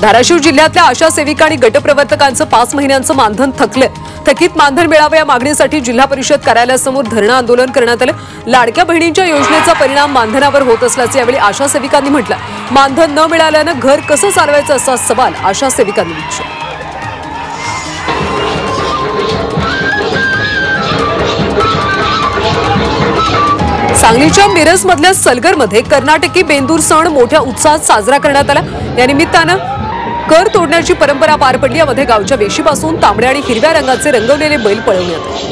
धाराशिव जिल्ह्यातल्या आशा सेविका आणि गटप्रवर्तकांचं 5 महिन्यांचं मानधन थकले। थकीत मानधन मिळावं या मागणीसाठी जिल्हा परिषद कार्यालयासमोर धरणं आंदोलन करण्यात आलं। लाडक्या बहिणींच्या योजनेचा परिणाम मानधनावर होत असल्याचं यावेळी आशा सेविकांनी म्हटलं। मानधन न मिळाल्यानं घर कसं चालवायचं असा सवाल आशा सेविकांनी विचारला। सांगलीच्या मिरजमधल्या सलगरमध्ये कर्नाटकी बेंदूर सण मोठ्या उत्साहात साजरा करण्यात आला। या निमित्तानं कर तोडण्याची परंपरा पार पडली। यामध्ये गावच्या वेशीपासून तांबड्या आणि हिरव्या रंगाचे रंगवलेले बैल पळवण्यात आले।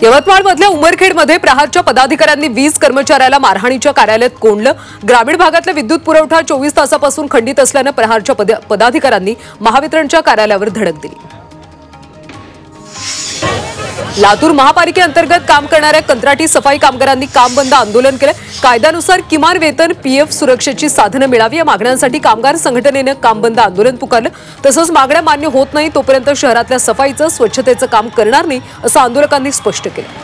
यवतमाळमधल्या उमरखेडमध्ये प्रहारच्या पदाधिकाऱ्यांनी वीज कर्मचाऱ्याला मारहाणीच्या कार्यालयात कोंडलं। ग्रामीण भागातला विद्युत पुरवठा 24 तासापासून खंडित असल्यानं प्रहारच्या पदाधिकाऱ्यांनी महावितरणच्या कार्यालयावर धडक दिली। लातूर महापालिकेअंतर्गत काम करणाऱ्या कंत्राटी सफाई कामगारांनी काम बंद आंदोलन केलं। कायद्यानुसार किमान वेतन, पीएफ, सुरक्षेची साधनं मिळावी या मागण्यांसाठी कामगार संघटनेनं काम बंद आंदोलन पुकारलं। तसंच मागण्या मान्य होत नाही तोपर्यंत शहरातल्या सफाईचं, स्वच्छतेचं काम करणार नाही असं आंदोलकांनी स्पष्ट केलं।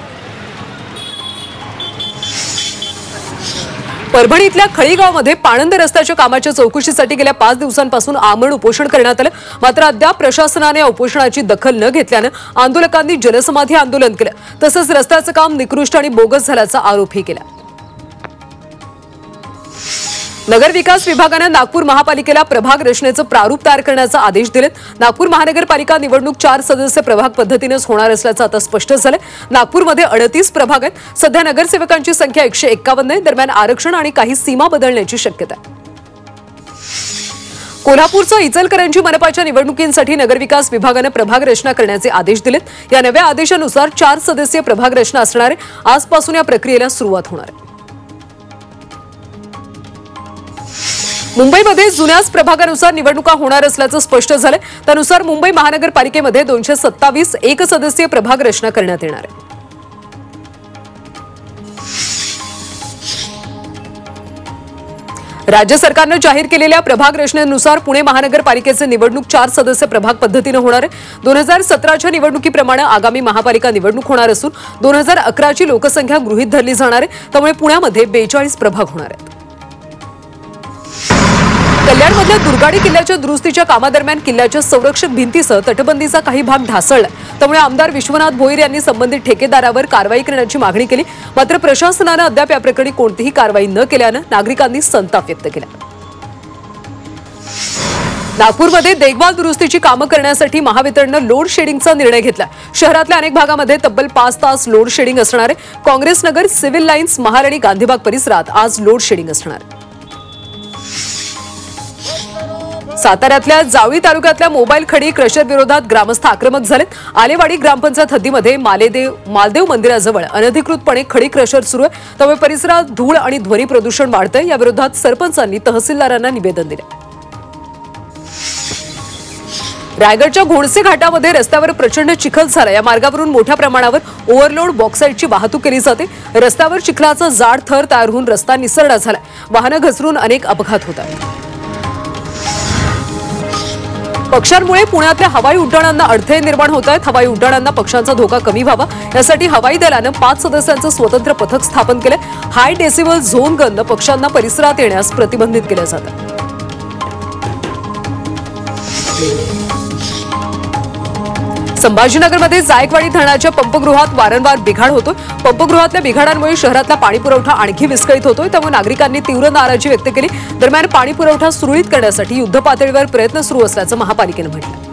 परभणीतल्या खळीगावमध्ये पाणंद रस्त्याच्या कामाच्या चौकशीसाठी गेल्या 5 दिवसांपासून आमरण उपोषण करण्यात आलं। मात्र अद्याप प्रशासनाने उपोषणाची दखल न घेतल्यानं आंदोलकांनी जलसमाधी आंदोलन केलं। तसंच रस्त्याचं काम निकृष्ट आणि बोगस झाल्याचा आरोपही केला। नगर विकास विभागानं नागपूर महापालिकेला प्रभाग रचनेचं प्रारूप तयार करण्याचा आदेश दिलेत। नागपूर महानगरपालिका निवडणूक 4 सदस्य प्रभाग पद्धतीनेच होणार असल्याचं आता स्पष्ट झालं। नागपूरमध्ये 38 प्रभाग आहेत। सध्या नगरसेवकांची संख्या 151 आहे। दरम्यान आरक्षण आणि काही सीमा बदलण्याची शक्यता आहे। कोल्हापूरच्या इचलकरंजी मनपाच्या निवडणुकींसाठी नगरविकास विभागानं प्रभाग रचना करण्याचे आदेश दिलेत। या नव्या आदेशानुसार 4 सदस्यीय प्रभाग रचना असणार आहे। आजपासून या प्रक्रियेला सुरुवात होणार आहे। मुंबईमध्ये जुन्याच प्रभागानुसार निवडणुका होणार असल्याचं स्पष्ट झालं। त्यानुसार मुंबई महानगरपालिकेमध्ये 227 एकसदस्यीय प्रभाग रचना करण्यात येणार आहे। राज्य सरकारनं जाहीर केलेल्या प्रभाग रचनेनुसार पुणे महानगरपालिकेचे निवडणूक 4 सदस्य प्रभाग पद्धतीने होणार आहे। 2017च्या निवडणुकीप्रमाणे आगामी महापालिका निवडणूक होणार असून 2011ची लोकसंख्या गृहीत धरली जाणार आहे। त्यामुळे पुण्यामध्ये 42 प्रभाग होणार आहेत। कल्याणमधल्या दुर्गाडी किल्ल्याच्या दुरुस्तीच्या कामादरम्यान किल्ल्याच्या संरक्षक भिंतीसह तटबंदीचा काही भाग ढासळला। त्यामुळे आमदार विश्वनाथ भोईर यांनी संबंधित ठेकेदारावर कारवाई करण्याची मागणी केली। मात्र प्रशासनानं अद्याप या प्रकरणी कोणतीही कारवाई न केल्यानं नागरिकांनी संताप व्यक्त केला। नागपूरमध्ये देखभाल दुरुस्तीची कामं करण्यासाठी महावितरणनं लोड शेडिंगचा निर्णय घेतला। शहरातल्या अनेक भागामध्ये तब्बल 5 तास लोड शेडिंग असणार आहे। काँग्रेस नगर, सिव्हिल लाईन्स, महाल आणि गांधीबाग परिसरात आज लोड शेडिंग असणार आहे। साताऱ्यातल्या जावळी तालुक्यातल्या मोबाईल खडी क्रशर विरोधात ग्रामस्थ आक्रमक झालेत। आलेवाडी ग्रामपंचायत हद्दीमध्ये मालदेव मंदिराजवळ अनधिकृतपणे खडी क्रशर सुरू आहे। त्यामुळे परिसरात धूळ आणि ध्वनी प्रदूषण वाढतंय। या विरोधात सरपंचांनी तहसीलदारांना निवेदन दिले। रायगडच्या घोणसे घाटामध्ये रस्त्यावर प्रचंड चिखल झाला। या मार्गावरून मोठ्या प्रमाणावर ओव्हरलोड बॉक्साईटची वाहतूक केली जाते। रस्त्यावर चिखलाचा जाड थर तयार होऊन रस्ता निसरडा झाला। वाहनं घसरून अनेक अपघात होतात। पक्ष्यांमुळे पुण्यातल्या हवाई उड्डाणांना अडथळे निर्माण होत आहेत। हवाई उड्डाणांना पक्ष्यांचा धोका कमी व्हावा यासाठी हवाई दलानं 5 सदस्यांचं स्वतंत्र पथक स्थापन केलं। हाय डेसिबल झोन गननं पक्ष्यांना परिसरात येण्यास प्रतिबंधित केलं जातं। संभाजीनगरमध्ये जायकवाडी धरणाच्या पंपगृहात वारंवार बिघाड होतोय। पंपगृहातल्या बिघाडांमुळे शहरातला पाणी पुरवठा आणखी विस्कळीत होतोय। त्यामुळे नागरिकांनी तीव्र नाराजी व्यक्त केली। दरम्यान पाणी पुरवठा सुरळीत करण्यासाठी युद्धपातळीवर प्रयत्न सुरू असल्याचं महापालिकेनं म्हटलं।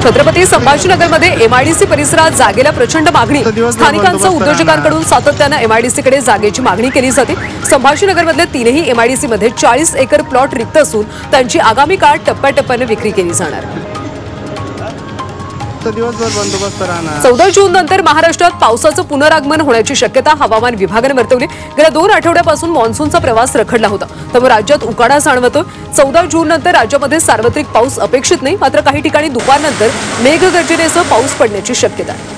छत्रपती संभाजीनगरमध्ये एमआयडीसी परिसरात जागेला प्रचंड मागणी। स्थानिकांचं उद्योजकांकडून सातत्यानं एमआयडीसीकडे जागेची मागणी केली जाते। संभाजीनगरमधल्या 3ही एमआयडीसीमध्ये 40 एकर प्लॉट रिक्त असून त्यांची आगामी काळात टप्प्याटप्प्याने विक्री केली जाणार आहे। दिवसभर बंदोबस्त राहणार। 14 जून नंतर महाराष्ट्रात पावसाचं पुनरागमन होण्याची शक्यता हवामान विभागाने वर्तवली। गेल्या 2 आठवड्यापासून मान्सूनचा प्रवास रखडला होता। त्यामुळे राज्यात उकाडा जाणवतो। 14 जून नंतर राज्यामध्ये सार्वत्रिक पाऊस अपेक्षित नाही। मात्र काही ठिकाणी दुपारनंतर मेघगर्जनेसह पाऊस पडण्याची शक्यता आहे।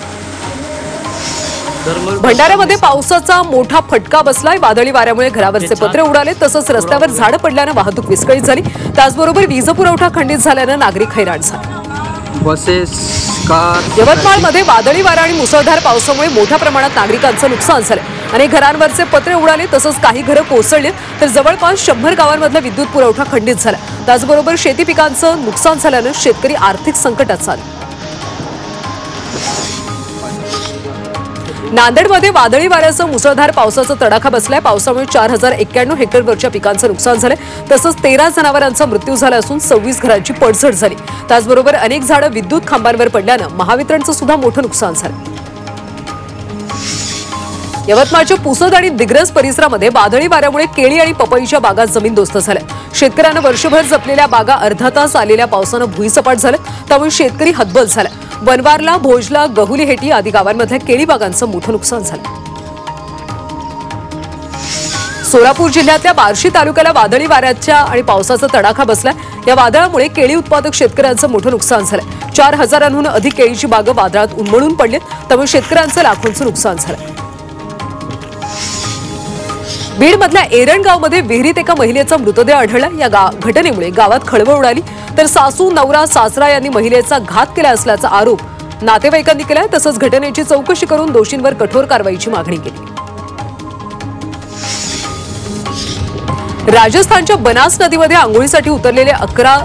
भंडाऱ्यामध्ये पावसाचा मोठा फटका बसलाय. वादळी वाऱ्यामुळे घरावरचे पत्रे उडाले, तसंच रस्त्यावर झाडं पडल्यानं वाहतूक विस्कळीत झाली. त्याचबरोबर वीज पुरवठा खंडित झाल्यानं नागरिक हैराण झाले. यवतमाळमध्ये वादळी वारा आणि मुसळधार पावसामुळे मोठ्या प्रमाणात नागरिकांचं नुकसान झालं. अनेक घरांवरचे पत्रे उडाले, तसंच काही घरं कोसळली, तर जवळपास 100 गावांमधला विद्युत पुरवठा खंडित झाला. त्याचबरोबर शेती पिकांचं नुकसान झाल्यानं शेतकरी आर्थिक संकटात सापडले. नांदेडमध्ये वादळी वाऱ्यासह मुसळधार पावसाचा तडाखा बसलाय. पावसामुळे 4091 हेक्टरवरच्या पिकांचं नुकसान झालं, तसंच 13 जनावरांचा मृत्यू झाला असून 26 घरांची पडझड झाली. त्याचबरोबर अनेक झाडं विद्युत खांबांवर पडल्यानं महावितरणचं सुद्धा मोठं नुकसान झालं. यवतमाळच्या पुसद आणि दिग्रस परिसरामध्ये वादळी वाऱ्यामुळे केळी आणि पपईच्या बागा जमीनदोस्त झाल्या. शेतकऱ्यांना वर्षभर जपलेल्या बागा अर्धा तास आलेल्या पावसानं भुईसपाट झाल्या. त्यामुळे शेतकरी हतबल झाला. बनवारला, भोजला, गहुलीहेटी आदी गावांमधल्या केळी बागांचं मोठं नुकसान झालं. सोलापूर जिल्ह्यातल्या बार्शी तालुक्याला वादळी वाऱ्याच्या आणि पावसाचा तडाखा बसलाय. या वादळामुळे केळी उत्पादक शेतकऱ्यांचं मोठं नुकसान झालंय. 4000हून अधिक केळीची बागं वादळात उन्मळून पडली, त्यामुळे शेतकऱ्यांचं लाखोंचं नुकसान झालं. बीडमधल्या एरणगावमध्ये विहिरीत एका महिलेचा मृतदेह आढळला. या घटनेमुळे गावात खळबळ उडाली, तर सासू, नवरा, सासरा यांनी महिलेचा घात केला असल्याचा आरोप नातेवाईकांनी केलाय. तसंच घटनेची चौकशी करून दोषींवर कठोर कारवाईची मागणी केली. राजस्थानच्या बनास नदीमध्ये आंघोळीसाठी उतरलेले 11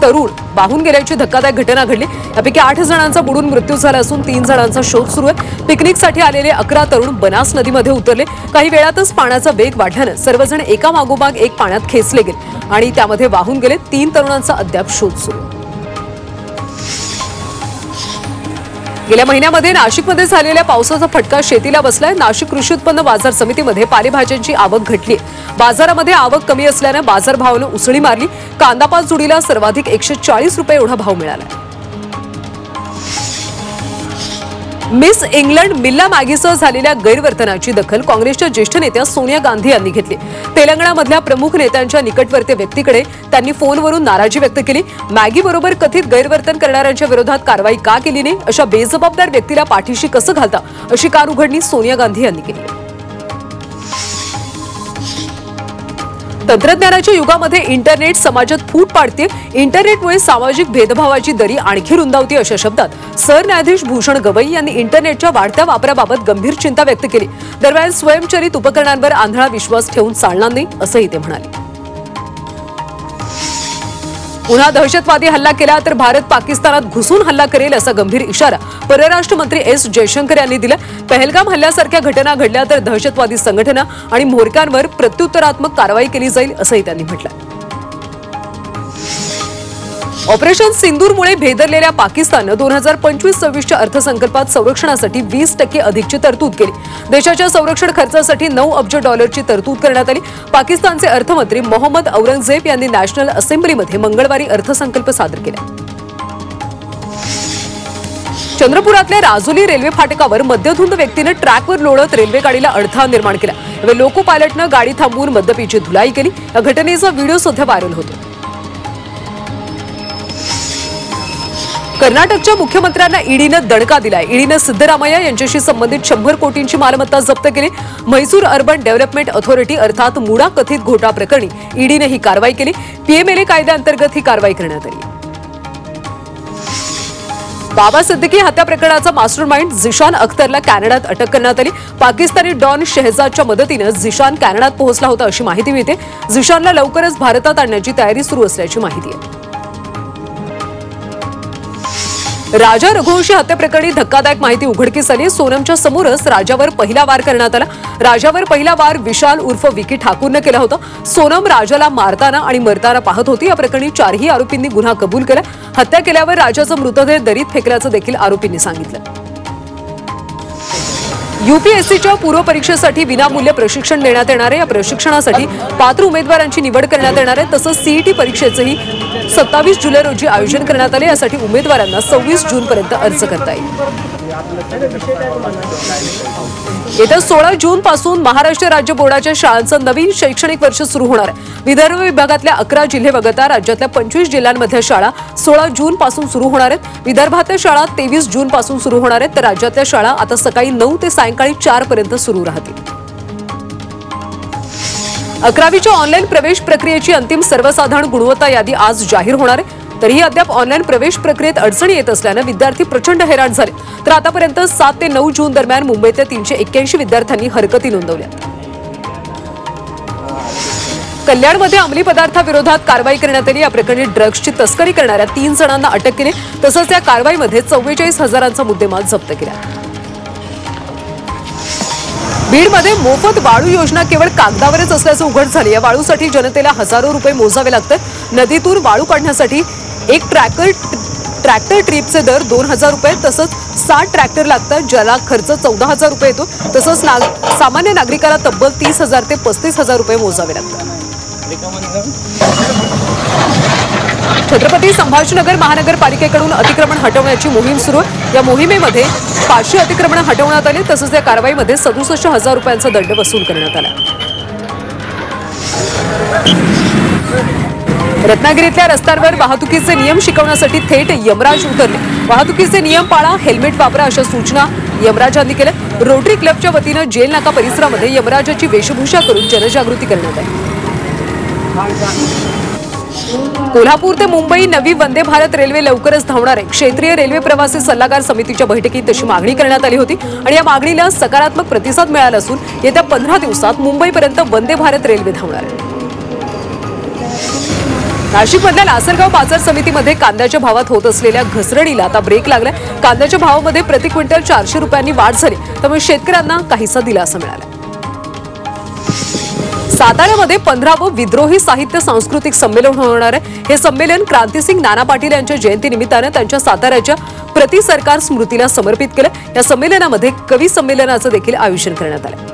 तरुण वाहून गेल्याची धक्कादायक घटना घडली. यापैकी 8 जणांचा बुडून मृत्यू झाला असून 3 जणांचा शोध सुरू आहे. पिकनिकसाठी आलेले 11 तरुण बनास नदीमध्ये उतरले. काही वेळातच पाण्याचा वेग वाढल्यानं सर्वजण एका मागोमाग एक पाण्यात खेचले गेले आणि त्यामध्ये वाहून गेले. 3 तरुणांचा अद्याप शोध सुरू. गेल्या महिन्यामध्ये नाशिकमध्ये झालेल्या पावसाचा फटका शेतीला बसलाय. नाशिक कृषी उत्पन्न बाजार समितीमध्ये पालेभाज्यांची आवक घटली. बाजारामध्ये आवक कमी असल्यानं बाजारभावानं उसळी मारली. कांदापात जुडीला सर्वाधिक 140 रुपये एवढा भाव मिळाला. मिस इंग्लंड मिल्ला मॅगीसह झालेल्या गैरवर्तनाची दखल काँग्रेसच्या ज्येष्ठ नेत्या सोनिया गांधी यांनी घेतली. तेलंगणामधल्या प्रमुख नेत्यांच्या निकटवर्तीय व्यक्तीकडे त्यांनी फोनवरून नाराजी व्यक्त केली. मॅगीबरोबर कथित गैरवर्तन करणाऱ्यांच्या विरोधात कारवाई का केली नाही, अशा बेजबाबदार व्यक्तीला पाठीशी कसं घालता, अशी कानउघडणी सोनिया गांधी यांनी केली. तंत्रज्ञानाच्या युगामध्ये इंटरनेट समाजात फूट पाडते. इंटरनेटमुळे सामाजिक भेदभावाची दरी आणखी रुंदावते, अशा शब्दात सरन्यायाधीश भूषण गवई यांनी इंटरनेटच्या वाढत्या वापराबाबत गंभीर चिंता व्यक्त केली. दरम्यान स्वयंचलित उपकरणांवर आंधळा विश्वास ठेवून चालणार नाही, असंही ते म्हणाले. पुन्हा दहशतवादी हल्ला केला तर भारत पाकिस्तानात घुसून हल्ला करेल, असा गंभीर इशारा परराष्ट्र मंत्री एस जयशंकर यांनी दिला. पहलगाम हल्ल्यासारख्या घटना घडल्या तर दहशतवादी संघटना आणि म्होरक्यांवर प्रत्युत्तरात्मक कारवाई केली जाईल, असंही त्यांनी म्हटलं. ऑपरेशन सिंदूरमुळे भेदरलेल्या पाकिस्ताननं 2025-26च्या अर्थसंकल्पात संरक्षणासाठी 20% अधिकची तरतूद केली. देशाच्या संरक्षण खर्चासाठी $9 अब्ज तरतूद करण्यात आली. पाकिस्तानचे अर्थमंत्री मोहम्मद औरंगजेब यांनी नॅशनल असेंब्लीमध्ये मंगळवारी अर्थसंकल्प सादर केला. चंद्रपुरातल्या राजोली रेल्वे फाटकावर मद्यधुंद व्यक्तीनं ट्रॅकवर लोळत रेल्वे गाडीला अडथळा निर्माण केला. यावेळी लोको पायलटनं गाडी थांबवून मद्यपीची धुलाई केली. या घटनेचा व्हिडिओ सध्या व्हायरल होतो. कर्नाटकच्या मुख्यमंत्र्यांना ईडीनं दणका दिलाय. ईडीनं सिद्धरामय्या यांच्याशी संबंधित 100 कोटींची मालमत्ता जप्त केली. म्हैसूर अर्बन डेव्हलपमेंट ऑथॉरिटी अर्थात मुडा कथित घोटाळा प्रकरणी ईडीनं ही कारवाई केली. पीएमएलए कायद्याअंतर्गत ही कारवाई करण्यात आली. बाबा सिद्दीकी हत्या प्रकरणाचा मास्टरमाइंड झिशान अख्तरला कॅनडात अटक करण्यात आली. पाकिस्तानी डॉन शहजादच्या मदतीनं झिशान कॅनडात पोहोचला होता, अशी माहिती मिळते. झिशानला लवकरच भारतात आणण्याची तयारी सुरू असल्याची माहिती आहे. राजा रघुवंशी हत्या प्रकरणी धक्कादायक माहिती उघडकीस आली. सोनमच्या समोरच राजावर पहिला वार करण्यात आला. राजावर पहिला वार विशाल उर्फ विकी ठाकूरनं केला होता. सोनम राजाला मारताना आणि मरताना पाहत होती. या प्रकरणी 4ही आरोपींनी गुन्हा कबूल केला. हत्या केल्यावर राजाचा मृतदेह दरीत फेकल्याचं देखील आरोपींनी सांगितलं. यूपीएससीच्या पूर्व परीक्षेसाठी विनामूल्य प्रशिक्षण देण्यात येणार आहे. या प्रशिक्षणासाठी पात्र उमेदवारांची निवड करण्यात येणार आहे. तसंच सीईटी परीक्षेचंही 27 जुलै रोजी आयोजन करण्यात आले. यासाठी उमेदवारांना 26 जूनपर्यंत अर्ज करता येईल. येत्या 16 जून पासून महाराष्ट्र राज्य बोर्डाच्या शाळांचं नवीन शैक्षणिक वर्ष सुरू होणार आहे. विदर्भ विभागातल्या 11 जिल्हे वगळता राज्यातल्या 25 जिल्ह्यांमधल्या शाळा 16 जून पासून सुरू होणार आहेत. विदर्भातल्या शाळा 23 जून पासून सुरू होणार आहेत, तर राज्यातल्या शाळा आता सकाळी 9 ते सायंकाळी 4 पर्यंत सुरू राहतील. 11वीच्या ऑनलाईन प्रवेश प्रक्रियेची अंतिम सर्वसाधारण गुणवत्ता यादी आज जाहीर होणार आहे. तरीही अद्याप ऑनलाईन प्रवेश प्रक्रियेत अडचणी येत असल्यानं विद्यार्थी प्रचंड हैराण झाले. तर आतापर्यंत 7 ते 9 जून दरम्यान मुंबईतल्या 381 विद्यार्थ्यांनी हरकती नोंदवल्या. कल्याणमध्ये अंमली पदार्थाविरोधात कारवाई करण्यात आली. या प्रकरणी ड्रग्जची तस्करी करणाऱ्या 3 जणांना अटक केली. तसंच या कारवाईमध्ये 44,000चा मुद्देमाल जप्त केला. बीडमध्ये मोफत वाळू योजना केवळ कागदावरच असल्याचं उघड झाले. या वाळूसाठी जनतेला हजारो रुपये मोजावे लागतात. नदीतून वाळू काढण्यासाठी एक ट्रॅक्टर ट्रिपचे दर 2,000 रुपये, तसंच 60 ट्रॅक्टर लागतात, ज्याला खर्च 14,000 रुपये येतो. तसंच सामान्य नागरिकाला तब्बल 30,000 ते 35,000 रुपये मोजावे लागतात. छत्रपती संभाजीनगर महानगरपालिकेकडून अतिक्रमण हटवण्याची मोहीम सुरू आहे. या मोहिमेमध्ये 500 अतिक्रमण हटवण्यात आले. तसंच या कारवाईमध्ये 67,000 रुपयांचा दंड वसूल करण्यात आला. रत्नागिरीतल्या रस्त्यांवर वाहतुकीचे नियम शिकवण्यासाठी थेट यमराज उतरले. वाहतुकीचे नियम पाळा, हेल्मेट वापरा अशा सूचना यमराजांनी केल्या. रोटरी क्लबच्या वतीनं जेल नाका परिसरामध्ये यमराजाची वेशभूषा करून जनजागृती करण्यात आली. कोल्हापूर ते मुंबई नवी वंदे भारत रेल्वे लवकरच धावणार आहे. क्षेत्रीय रेल्वे प्रवासी सल्लागार समितीच्या बैठकीत तशी मागणी करण्यात आली होती आणि या मागणीला सकारात्मक प्रतिसाद मिळाला असून येत्या 15 दिवसात मुंबईपर्यंत वंदे भारत रेल्वे धावणार आहे. नाशिकमधल्या लासलगाव बाजार समितीमध्ये कांद्याच्या भावात होत असलेल्या घसरणीला आता ब्रेक लागलाय. कांद्याच्या भावामध्ये प्रति क्विंटल 400 रुपयांनी वाढ झाली, त्यामुळे शेतकऱ्यांना काहीसा दिलासा मिळाला. साताऱ्यामध्ये 15वं विद्रोही साहित्य सांस्कृतिक संमेलन होणार आहे. हे संमेलन क्रांतिसिंग नाना पाटील यांच्या जयंतीनिमित्तानं त्यांच्या साताऱ्याच्या प्रति सरकार स्मृतीला समर्पित केलं. या संमेलनामध्ये कवी संमेलनाचं देखील आयोजन करण्यात आलं.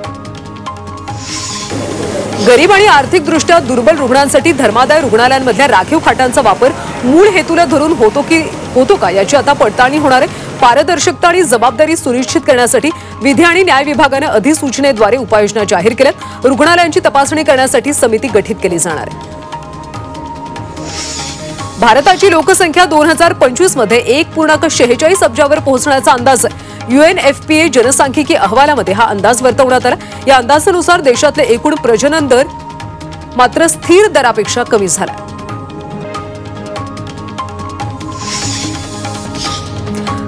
गरीब आणि आर्थिकदृष्ट्या दुर्बल रुग्णांसाठी धर्मादाय रुग्णालयांमधल्या राखीव खाटांचा वापर मूळ हेतूला धरून होतो का याची आता पडताळणी होणार आहे. पारदर्शकता आणि जबाबदारी सुनिश्चित करण्यासाठी विधी आणि न्याय विभागानं अधिसूचनेद्वारे उपाययोजना जाहीर केल्यात. रुग्णालयांची तपासणी करण्यासाठी समिती गठीत केली जाणार आहे. भारताची लोकसंख्या 2025 मध्ये 1.46 अब्जावर पोहोचण्याचा अंदाज आहे. UNFPA जनसांख्यिकी अहवालामध्ये हा अंदाज वर्तवण्यात आला. या अंदाजानुसार देशातले एकूण प्रजनन दर मात्र स्थिर दरापेक्षा कमी झाला.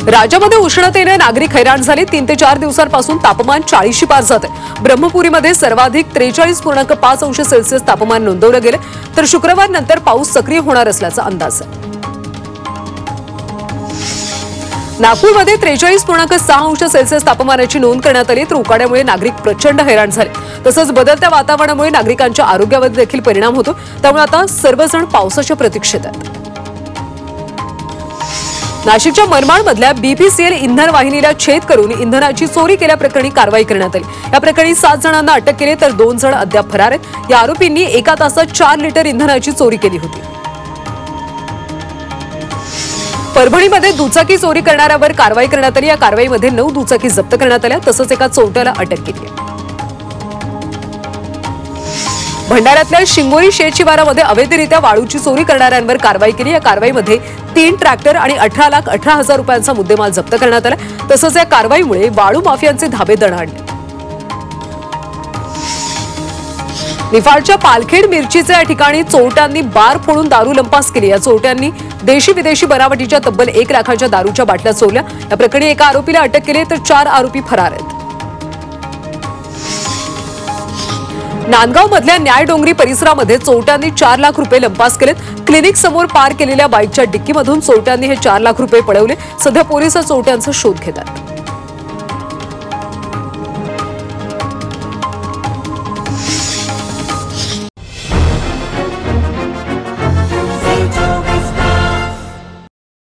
राज्यामध्ये उष्णतेने नागरिक हैराण झाले. 3 ते 4 दिवसांपासून तापमान 40शी पार जात आहे. ब्रह्मपुरीमध्ये सर्वाधिक 43.5 अंश सेल्सिअस तापमान नोंदवलं गेलं, तर शुक्रवार नंतर पाऊस सक्रिय होणार असल्याचा अंदाज आहे. नागपूरमध्ये 43.6 अंश सेल्सिअस तापमानाची नोंद करण्यात आली, तर उकाड्यामुळे नागरिक प्रचंड हैराण झाले. तसंच बदलत्या वातावरणामुळे नागरिकांच्या आरोग्यावर देखील परिणाम होतो. त्यामुळे आता सर्वजण पावसाच्या प्रतीक्षेत आहेत. नाशिकच्या मनमाडमधल्या BPCL इंधन वाहिनीला छेद करून इंधनाची चोरी केल्याप्रकरणी कारवाई करण्यात आली. या प्रकरणी 7 जणांना अटक केली, तर 2 जण अद्याप फरार आहेत. या आरोपींनी एका तासात 4 लिटर इंधनाची चोरी केली होती. परभणीमध्ये दुचाकी चोरी करणाऱ्यावर कारवाई करण्यात आली. या कारवाईमध्ये 9 दुचाकी जप्त करण्यात आल्या, तसंच एका चोरट्याला अटक केली. भंडाऱ्यातल्या शिंगोरी शेतशिवारामध्ये अवैधरित्या वाळूची चोरी करणाऱ्यांवर कारवाई केली. या कारवाईमध्ये 3 ट्रॅक्टर आणि 18,18,000 रुपयांचा मुद्देमाल जप्त करण्यात आला. तसंच या कारवाईमुळे वाळू माफियांचे धाबे दणाणले. निफाडच्या पालखेड मिरचीचे या ठिकाणी चोरट्यांनी बार फोडून दारू लंपास केली. या चोरट्यांनी देशी विदेशी बनावटीच्या तब्बल 1 लाखाच्या दारूच्या बाटल्या चोरल्या. या प्रकरणी एका आरोपीला अटक केली, तर 4 आरोपी फरार आहेत. नांदगावमधल्या न्यायडोंगरी परिसरामध्ये चोरट्यांनी 4 लाख रुपये लंपास केलेत. क्लिनिक समोर पार केलेल्या बाईकच्या डिक्कीमधून चोरट्यांनी हे 4 लाख रुपये पळवले. सध्या पोलीस चोरट्यांचा शोध घेतात.